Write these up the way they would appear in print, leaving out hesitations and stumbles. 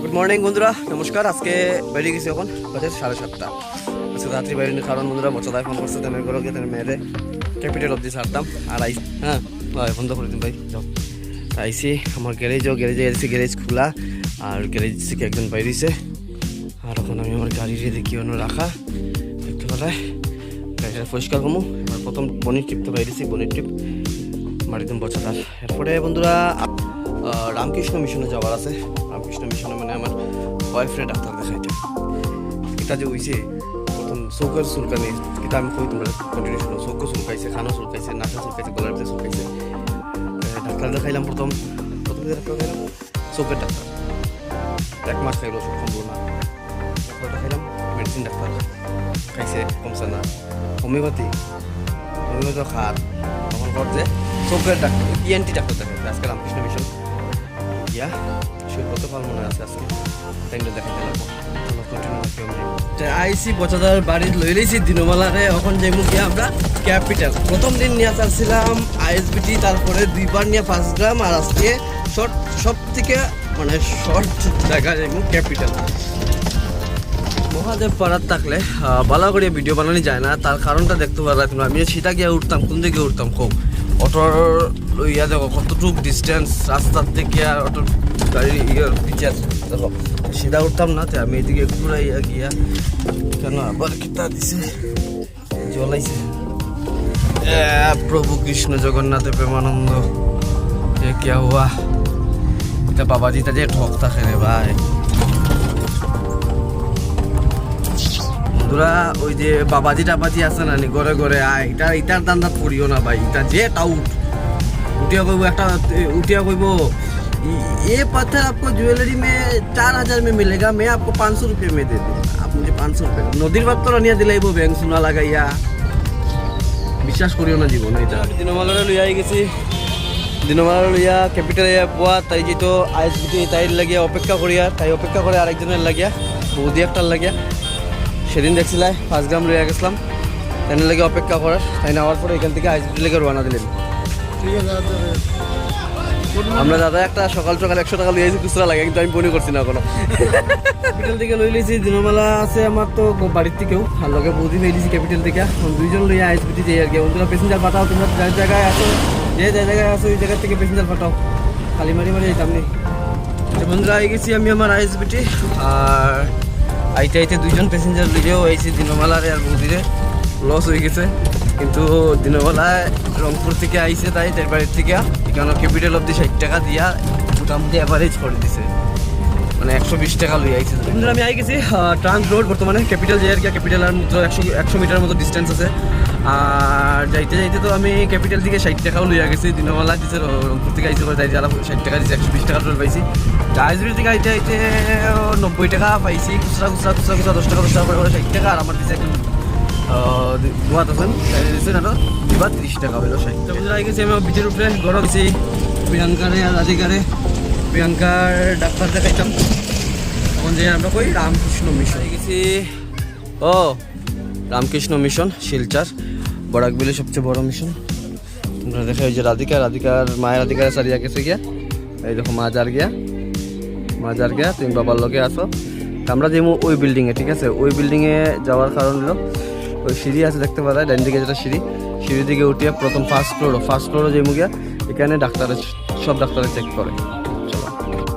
Good morning বন্ধুরা, নমস্কার। আজকে বেরিয়ে গেছি, এখন বাজে 7:30। আজকে রাত্রি বাইরে কারণ বন্ধুরা বছরদায় ফোন করছে তেনের ঘরে গিয়ে তেনের মেয়েরে ক্যাপিটাল অব্দি ছাড়তাম। আর হ্যাঁ বন্ধ করে দিন ভাই, যাও। আইসি আমার গ্যারেজে এসেছি, গ্যারেজ খোলা আর গ্যারেজ থেকে একজন বাইরেছে। আর এখন আমি আমার গাড়িরে দেখি অন্য রাখা দেখতে পারায় গাড়িটা পরিষ্কার করবো। এবার প্রথম বনির ট্রিপ তো বাইরেছি, বনির ট্রিপ মারিদম বছরদার। এরপরে বন্ধুরা রামকৃষ্ণ মিশনে যাওয়ার আছে। রামকৃষ্ণ মিশনে মানে আমার বয়ফ্রেন্ড ডাক্তার দেখাইতে এটা যে হয়েছে প্রথম চৌকের চুলকানি, কিন্তু আমি কই তোমরা কন্টিনিউ শুনো। চৌকো চুলকাইছে, খানো চুলকাইছে, নাচা চুলকাইছে, গলার ভিতরে চুলকাইছে। ডাক্তার দেখাইলাম প্রথম ডাক্তার দেখাইলাম চৌকের ডাক্তার। 1 মাস খাইলো ওষুধ কমবো না। ডাক্তার দেখাইলাম মেডিসিন ডাক্তার, খাইছে কমছে না। হোমিওপ্যাথি খাত তখন কর যে চৌকের ডাক্তার ENT ডাক্তার দেখাইছে। আজকে রামকৃষ্ণ মিশন ইয়া কত পাল মনে আছে আজকে টাইমটা দেখাইতে লাগবো। আইসি বছরদার বাড়ি লই লইছি দিনমালারে। এখন যাইমু গিয়া আমরা ক্যাপিটাল। প্রথম দিন নিয়ে চাচ্ছিলাম ISBT, তারপরে 2বার নিয়ে 5 গ্রাম, আর আজকে শর্ট সব থেকে মানে শর্ট জায়গা যাইমু ক্যাপিটাল। মহাদেব পাড়ার থাকলে বালা করে ভিডিও বানানো যায় না, তার কারণটা দেখতে পারলা তোমরা। আমি সেটা গিয়ে উঠতাম, কোন দিকে উঠতাম খুব অটোর ইয়া দেখো কতটুক ডিস্টেন্স রাস্তার থেকে আর অটোর গাড়ি ইয়ার পিচার দেখো, সেটা উঠতাম না। তো আমি এদিকে ঘুরাই গিয়া কেন আবার কিতা দিছে জ্বলাইছে। প্রভু কৃষ্ণ জগন্নাথ প্রেমানন্দ এ কিয়া হুয়া। এটা বাবাজিটা যে ঠক থাকে রে ভাই বন্ধুরা। ওই যে বাবাজি টাবাজি আছে না ঘরে ঘরে আয়, ইটার দান্দাত পড়িও না ভাই। এটা যে টাউট উঠিয়া কইব একটা, उठिया कइब ये पत्थर आपको ज्वेलरी में 4000 में मिलेगा, मैं आपको 500 रुपये में दे दूँ, आप मुझे 500 रुपये। नदीर बात तो रानिया दिलाई बैंक सुना लागाइया বিশ্বাস করিও না জীবন। এটা দিনমালারে লইয়া গেছি, দিনমালারে লইয়া ক্যাপিটালে পোয়া। তাই যেহেতু ISBT তাইর লাগিয়া অপেক্ষা করিয়া, তাই অপেক্ষা করে আরেকজনের লাগিয়া বৌদি একটার লাগিয়া। সেদিন দেখছিলাই 5 গ্রাম লইয়া গেছিলাম, তাই লাগে অপেক্ষা করার। তাই নেওয়ার পরে এখান থেকে ISBT লেগে রওনা দিলেন। ঠিক আছে, আমরা দাদা একটা সকাল 100 টাকা লইয়াছি, খুচরা লাগে, কিন্তু আমি মনে করছি না কোনো। ক্যাপিটাল থেকে লই লইছি, দিনমালা আছে আমার তো বাড়ির থেকেও, আর লগে বৌদি লইছি ক্যাপিটাল থেকে। দুইজন লইয়া ISBT যাই আর কি। বন্ধুরা প্যাসেঞ্জার পাঠাও, তোমরা যে জায়গায় আসো, যে জায়গায় আসো ওই জায়গা থেকে প্যাসেঞ্জার পাঠাও, খালি মারি যেতাম নি। বন্ধুরা আই গেছি আমি আমার ISBT। আর আইতে দুইজন প্যাসেঞ্জার লইয়াও আইছি দিনমালারে আর বৌদিরে। লস হয়ে গেছে, কিন্তু দিনবেলায় রংপুর থেকে আইসে, তাই তার বাড়ির থেকে এখানে ক্যাপিটাল অব্দি 60 টাকা দিয়া মোটামুটি অ্যাভারেজ করে দিছে, মানে 120 টাকা লই আইছে। বন্ধুরা আমি আই গেছি ট্রাঙ্ক রোড, বর্তমানে ক্যাপিটাল যাই আর কি। ক্যাপিটাল আর মাত্র 100 মিটার মতো ডিস্টেন্স আছে। আর যাইতে তো আমি ক্যাপিটাল থেকে 60 টাকাও লইয়া গেছি। দিনবেলা দিচ্ছে রংপুর থেকে আইসে, তাই যারা 60 টাকা দিচ্ছে 120 টাকা টোল পাইছি। ISBT থেকে আইতে 90 টাকা পাইছি, খুচরা 10 টাকা করে 60 টাকা। আর আমার দিচ্ছে একদম গোয়াত আছেন না, এবার 30 টাকা হইলো 60 টাকা। আই গেছি আমি বিচের উপরে ঘর গেছি প্রিয়াঙ্কারে আর রাধিকারে। প্রিয়াঙ্কার ডাক্তার দেখাইতাম। এখন যে আমরা কই রামকৃষ্ণ মিশন গেছি। ও রামকৃষ্ণ মিশন শিলচর বরাকবিলের সবচেয়ে বড় মিশন। তোমরা দেখো এই যে রাধিকার মায়ের রাধিকার সারিয়া গেছে গিয়া। এই দেখো মা যার গিয়া তুমি বাবার লগে আসো। আমরা যাবো ওই বিল্ডিংয়ে, ঠিক আছে। ওই বিল্ডিংয়ে যাওয়ার কারণ হলো ওই সিঁড়ি আছে দেখতে পারা, ডান দিকে যেটা সিঁড়ি দিকে উঠিয়ে প্রথম ফার্স্ট ফ্লোরও যাইমু গিয়া। এখানে সব ডাক্তারে চেক করে। চলো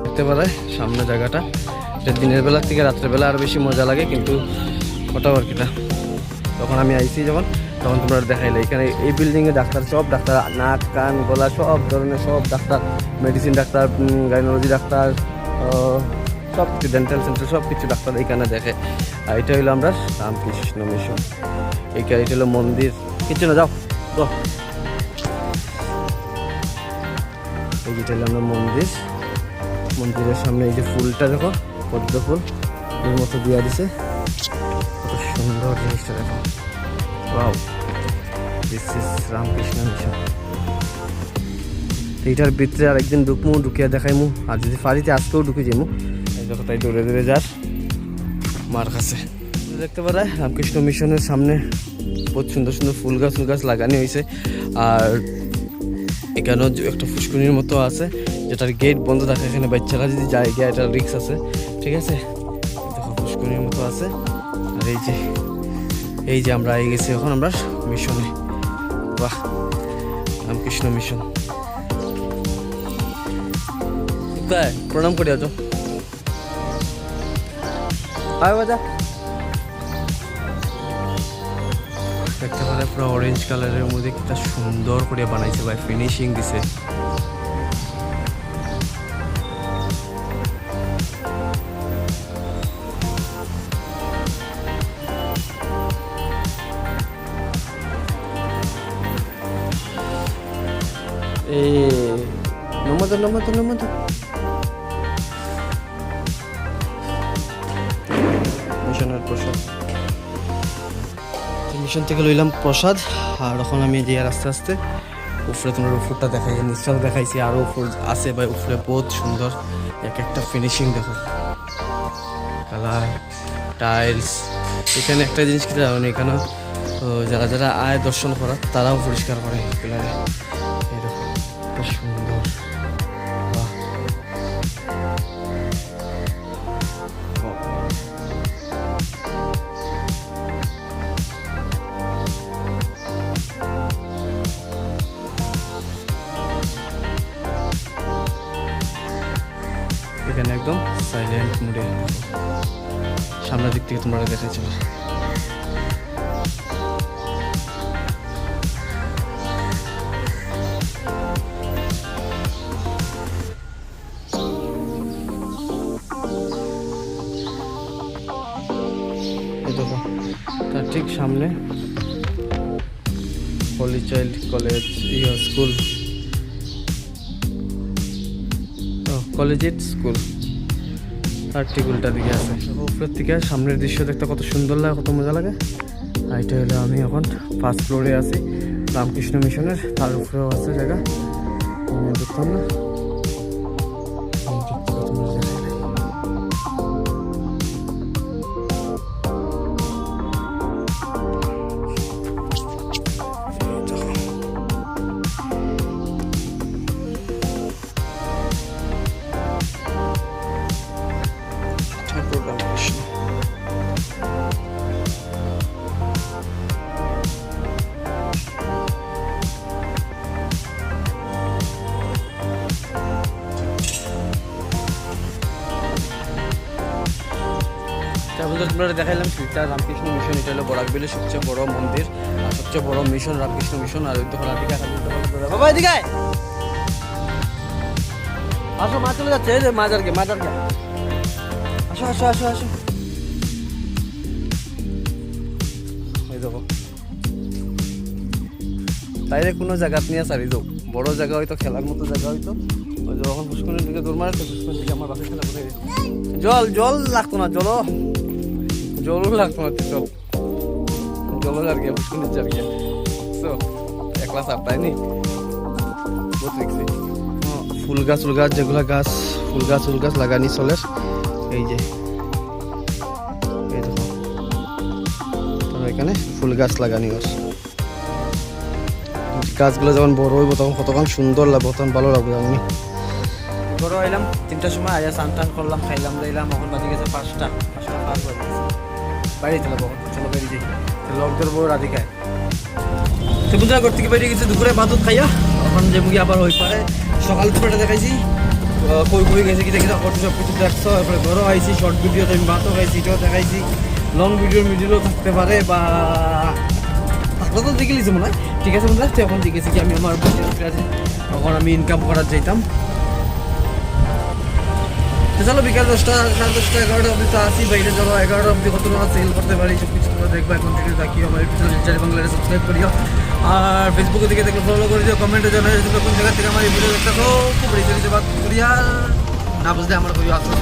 দেখতে পারায় সামনে জায়গাটা। এটা দিনের বেলার থেকে রাত্রের বেলা আর বেশি মজা লাগে, কিন্তু ওটাও আর কিটা। তখন আমি আইসি তখন তোমরা দেখাইলে এখানে এই বিল্ডিংয়ে সব ডাক্তার, নাক কান গলা সব ধরনের সব ডাক্তার, মেডিসিন ডাক্তার, গাইনোলজি ডাক্তার, সব কিছু ডেন্টাল সেন্টার সব কিছু ডাক্তার এখানে দেখে। আর এটা হইলো আমরা রামকৃষ্ণ মিশন। এটা হলো মন্দির, কিছু না যাও তো। এই যেটা হলো আমরা মন্দিরের সামনে এই যে ফুলটা দেখো, পদ্ম ফুল এর মতো দিয়া দিছে, কত সুন্দর জিনিসটা দেখো। Wow, this is Ramakrishna mission. এইটার ভিতরে আরেকদিন ঢুকিয়া দেখাইমু, আর যদি ফারিতে আজকেও ঢুকে যাইমু। এই দেখো তাই দৌড়ে যার মার কাছে দেখতে পারা। রামকৃষ্ণ মিশনের সামনে বহুত সুন্দর ফুল গাছ লাগানো হয়েছে। আর এখানেও একটা ফুসকুনির মতো আছে, যেটার গেট বন্ধ থাকে, এখানে বাচ্চারা যদি যায় গিয়ে এটা রিক্স আছে, ঠিক আছে। দেখো পুষ্করিণীর মতো আছে। আর এই যে আমরা গেছি এখন আমরা মিশনে। বাহ, রামকৃষ্ণ মিশন। প্রণাম করি আজ বাজা দেখতে পারে পুরো অরেঞ্জ কালারের মধ্যে কিটা সুন্দর করে বানাইছে ভাই, ফিনিশিং দিছে। নমদ মিশনের প্রসাদ, মিশন থেকে লইলাম প্রসাদ। আর এখন আমি যে আস্তে আস্তে উপরে, তোমার উপরটা দেখাই, নিচটাও দেখাইছি, আরও উপর আছে ভাই। উপরে বহুত সুন্দর এক একটা ফিনিশিং দেখো, কালার, টাইলস। এখানে একটা জিনিস কি জানো, এখানে যারা যারা আয় দর্শন করা তারাও পরিষ্কার করে পিলারে। এরকম সুন্দর, এখানে একদম সাইলেন্ট মুডে সামনের দিক থেকে তোমরা দেখাইছো। দেখো তার ঠিক সামনে holy child college school, collegiate school, আর ঠিক উল্টা দিকে আছে। উপরের থেকে সামনের দৃশ্য দেখতে কত সুন্দর লাগে, কত মজা লাগে। আর এটা হলো আমি এখন ফার্স্ট ফ্লোরে আছি রামকৃষ্ণ মিশনের, তার উপরেও আছে জায়গা দেখতাম না। আপনারা দেখাইলাম সেটা রামকৃষ্ণ মিশন। এটা হলো বরাকবিলের সবচেয়ে বড় মন্দির আর সবচেয়ে বড় মিশন রামকৃষ্ণ মিশন। আর বাবা এদিকে আসো, মা চলে যাচ্ছে, এই যে মাজারকে আসো আসো আসো আসো। এই দেখো তাইলে কোনো জায়গা নিয়ে সারি যাও, বড় জায়গা হয়তো, খেলার মতো জায়গা হয়তো। ওই যখন পুষ্করিণীর দিকে দৌড় মারে, পুষ্করিণীর দিকে আমার বাসে খেলা করে জল লাগতো না, জলও লাগতো না, জল আর গিয়ে পুষ্করিণীর যার গিয়ে একলা সাপ তাইনি। ফুল গাছ যেগুলা গাছ, ফুল গাছ লাগানি চলে। এই যে এই দেখো এখানে ফুল গাছ লাগানি গাছগুলো যখন বড় হইব তখন কতক্ষণ সুন্দর লাগবে, তখন ভালো লাগবে। আমি বড় আইলাম 3টার সময়, আয়া স্নান টান করলাম, খাইলাম দাইলাম। এখন বাজে গেছে 5টা 5 বাজে বাইরে চলে যাবো। চলো বেরিয়ে যাই, লক ধরবো রাধিকায়। তো পূজা করতে গিয়ে বেরিয়ে গেছে দুপুরে ভাত খাইয়া। এখন যে মুগি আবার হয়ে পারে সকাল দুপুরটা দেখাইছি, কই গেছে কি দেখি সব কিছু দেখছো। এরপরে ঘরও আইছি, শর্ট ভিডিওতে আমি ভাতও খাইছি, এটাও দেখাইছি। লং ভিডিওর মিডিলও থাকতে পারে বা থাকলে তো দেখে লিছি মনে হয়। ঠিক আছে বন্ধুরা, এখন দেখেছি কি আমি আমার তখন আমি ইনকাম করার চাইতাম। চলো বিকাল 10টা 10:30 11টা অবধি তো আসি বাইরে। চলো 11টা অবধি কত টাকা সেল করতে পারি সব কিছু তোমরা দেখবা। এখন থেকে দেখি আমার ইউটিউব চ্যানেল বাংলায় সাবস্ক্রাইব করিও, আর ফেসবুকে থেকে দেখলে ফলো করে দিও, কমেন্টে জানাই কোন জায়গা থেকে আমার এই ভিডিও দেখতে। খুব রিচার্জ বাদ করিয়া না বুঝলে আমার করিও আসতে